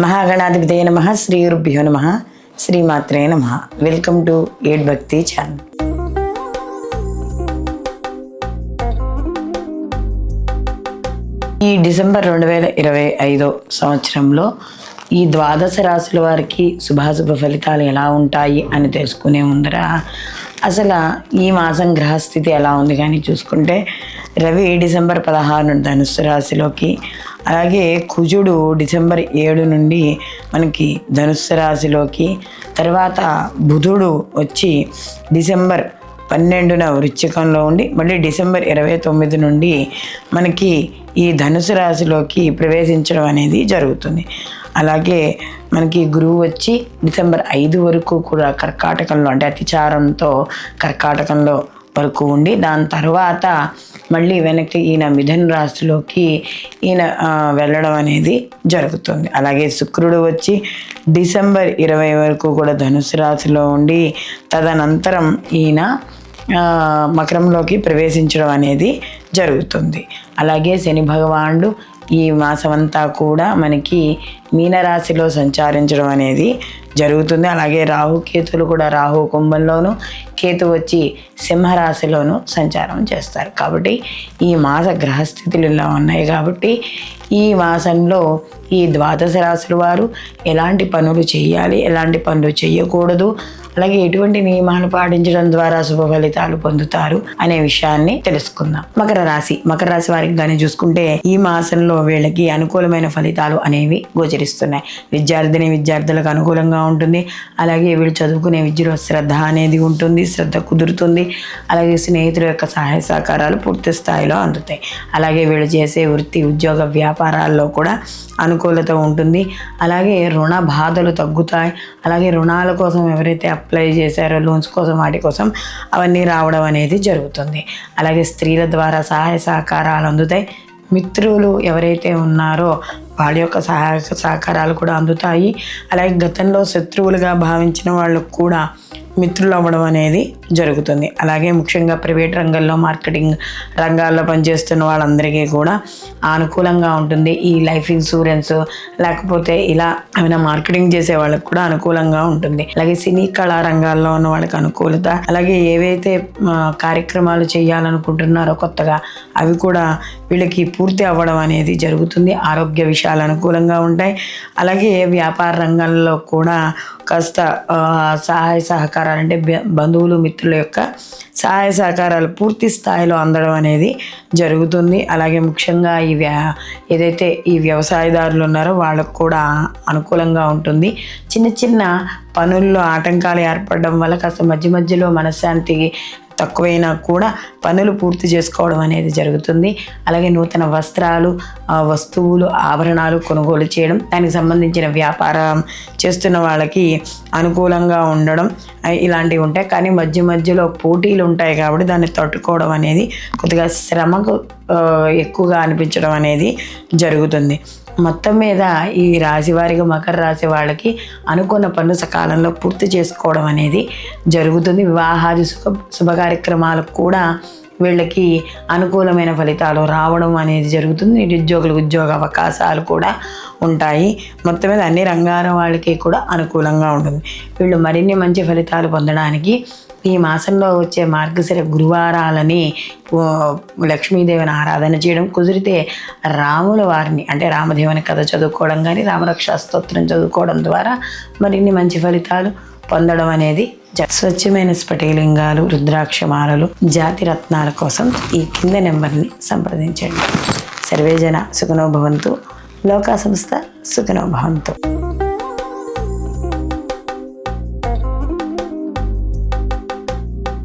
మహాగణాధిపతయ నమః. శ్రీ గురుభ్యో నమః. శ్రీమాత్రే నమః. వెల్కమ్ టు ఏడ్ భక్తి ఛానల్. ఈ డిసెంబర్ 2025 సంవత్సరంలో ఈ ద్వాదశ రాశుల వారికి శుభాశుభ ఫలితాలు ఎలా ఉంటాయి అని తెలుసుకునే ముందర అసలు ఈ మాసం గ్రహస్థితి ఎలా ఉంది కానీ చూసుకుంటే రవి డిసెంబర్ 16 ధనుస్సు రాశిలోకి, అలాగే కుజుడు డిసెంబర్ 7 నుండి మనకి ధనుస్సు రాశిలోకి, తర్వాత బుధుడు వచ్చి డిసెంబర్ 12న వృశ్చికంలో ఉండి మళ్ళీ డిసెంబర్ 29 నుండి మనకి ఈ ధనుసు రాశిలోకి ప్రవేశించడం అనేది జరుగుతుంది. అలాగే మనకి గురువు వచ్చి డిసెంబర్ 5 వరకు కూడా కర్కాటకంలో అంటే అతిచారంతో కర్కాటకంలో వరకు ఉండి దాని తర్వాత మళ్ళీ వెనక్కి ఈయన మిథున రాశిలోకి ఈయన వెళ్ళడం అనేది జరుగుతుంది. అలాగే శుక్రుడు వచ్చి డిసెంబర్ 20 వరకు కూడా ధనుసు రాశిలో ఉండి తదనంతరం ఈయన మకరంలోకి ప్రవేశించడం అనేది జరుగుతుంది. అలాగే శని భగవానుడు ఈ మాసమంతా కూడా మనకి మీనరాశిలో సంచారించడం అనేది జరుగుతుంది. అలాగే రాహుకేతులు కూడా రాహు కుంభంలోను, కేతు వచ్చి సింహరాశిలోను సంచారం చేస్తారు. కాబట్టి ఈ మాస గ్రహస్థితులు ఇలా ఉన్నాయి. కాబట్టి ఈ మాసంలో ఈ ద్వాదశ రాశుల వారు ఎలాంటి పనులు చేయాలి, ఎలాంటి పనులు చేయకూడదు, అలాగే ఎటువంటి నియమాలు పాటించడం ద్వారా శుభ ఫలితాలు పొందుతారు అనే విషయాన్ని తెలుసుకుందాం. మకర రాశి వారికి కానీ చూసుకుంటే ఈ మాసంలో వీళ్ళకి అనుకూలమైన ఫలితాలు అనేవి గోచరిస్తున్నాయి. విద్యార్థులకు అనుకూలంగా ఉంటుంది. అలాగే వీళ్ళు చదువుకునే విద్యలో శ్రద్ధ అనేది ఉంటుంది, శ్రద్ధ కుదురుతుంది. అలాగే స్నేహితుల యొక్క సహాయ సహకారాలు పూర్తి స్థాయిలో అందుతాయి. అలాగే వీళ్ళు చేసే వృత్తి ఉద్యోగ వ్యాపారాల్లో కూడా అనుకూలత ఉంటుంది. అలాగే రుణ బాధలు తగ్గుతాయి. అలాగే రుణాల కోసం ఎవరైతే అప్లై చేశారో లోన్స్ కోసం వాటి కోసం అవన్నీ రావడం అనేది జరుగుతుంది. అలాగే స్త్రీల ద్వారా సహాయ సహకారాలు అందుతాయి. మిత్రులు ఎవరైతే ఉన్నారో వాళ్ళ యొక్క సహాయ సహకారాలు కూడా అందుతాయి. అలాగే గతంలో శత్రువులుగా భావించిన వాళ్ళకు కూడా మిత్రులు అవ్వడం అనేది జరుగుతుంది. అలాగే ముఖ్యంగా ప్రైవేట్ రంగంలో మార్కెటింగ్ రంగాల్లో పనిచేస్తున్న వాళ్ళందరికీ కూడా అనుకూలంగా ఉంటుంది. ఈ లైఫ్ ఇన్సూరెన్స్ లేకపోతే ఇలా ఏమైనా మార్కెటింగ్ చేసే వాళ్ళకి కూడా అనుకూలంగా ఉంటుంది. అలాగే సినీ కళా రంగాల్లో ఉన్న వాళ్ళకి అనుకూలత, అలాగే ఏవైతే కార్యక్రమాలు చేయాలనుకుంటున్నారో కొత్తగా అవి కూడా వీళ్ళకి పూర్తి అవ్వడం అనేది జరుగుతుంది. ఆరోగ్య విషయాలు అనుకూలంగా ఉంటాయి. అలాగే వ్యాపార రంగంలో కూడా కాస్త సహాయ సహకారాలు అంటే బంధువులు మిత్రుల యొక్క సహాయ సహకారాలు పూర్తి స్థాయిలో అందడం అనేది జరుగుతుంది. అలాగే ముఖ్యంగా ఏదైతే ఈ వ్యవసాయదారులు ఉన్నారో వాళ్ళకు కూడా అనుకూలంగా ఉంటుంది. చిన్న చిన్న పనుల్లో ఆటంకాలు ఏర్పడడం వల్ల కాస్త మధ్యలో మనశ్శాంతి తక్కువైనా కూడా పనులు పూర్తి చేసుకోవడం అనేది జరుగుతుంది. అలాగే నూతన వస్త్రాలు, వస్తువులు, ఆభరణాలు కొనుగోలు చేయడం, దానికి సంబంధించిన వ్యాపారం చేస్తున్న వాళ్ళకి అనుకూలంగా ఉండడం ఇలాంటివి ఉంటాయి. కానీ మధ్యలో పోటీలు ఉంటాయి కాబట్టి దాన్ని తట్టుకోవడం అనేది కొద్దిగా శ్రమకు ఎక్కువగా అనిపించడం అనేది జరుగుతుంది. మొత్తం మీద ఈ రాశి వారికి మకర రాశి వాళ్ళకి అనుకున్న పనులు సకాలంలో పూర్తి చేసుకోవడం అనేది జరుగుతుంది. వివాహాది శుభ కార్యక్రమాలకు కూడా వీళ్ళకి అనుకూలమైన ఫలితాలు రావడం అనేది జరుగుతుంది. నిరుద్యోగులకు ఉద్యోగ అవకాశాలు కూడా ఉంటాయి. మొత్తం మీద అన్ని రంగాల వాళ్ళకి కూడా అనుకూలంగా ఉంటుంది. వీళ్ళు మరిన్ని మంచి ఫలితాలు పొందడానికి ఈ మాసంలో వచ్చే మార్గశిర గురువారాలని లక్ష్మీదేవిని ఆరాధన చేయడం, కుదిరితే రాముల వారిని అంటే రామదేవుని కథ చదువుకోవడం కానీ రామరక్షా స్తోత్రం చదువుకోవడం ద్వారా మరిన్ని మంచి ఫలితాలు పొందడం అనేది స్వచ్ఛమైన స్ఫటికలింగాలు, రుద్రాక్షమాలలు, జాతి రత్నాల కోసం ఈ కింద నెంబర్ని సంప్రదించండి. సర్వేజన సుఖనో భవంతు. లోకా సంస్థ సుఖనో భవంతు.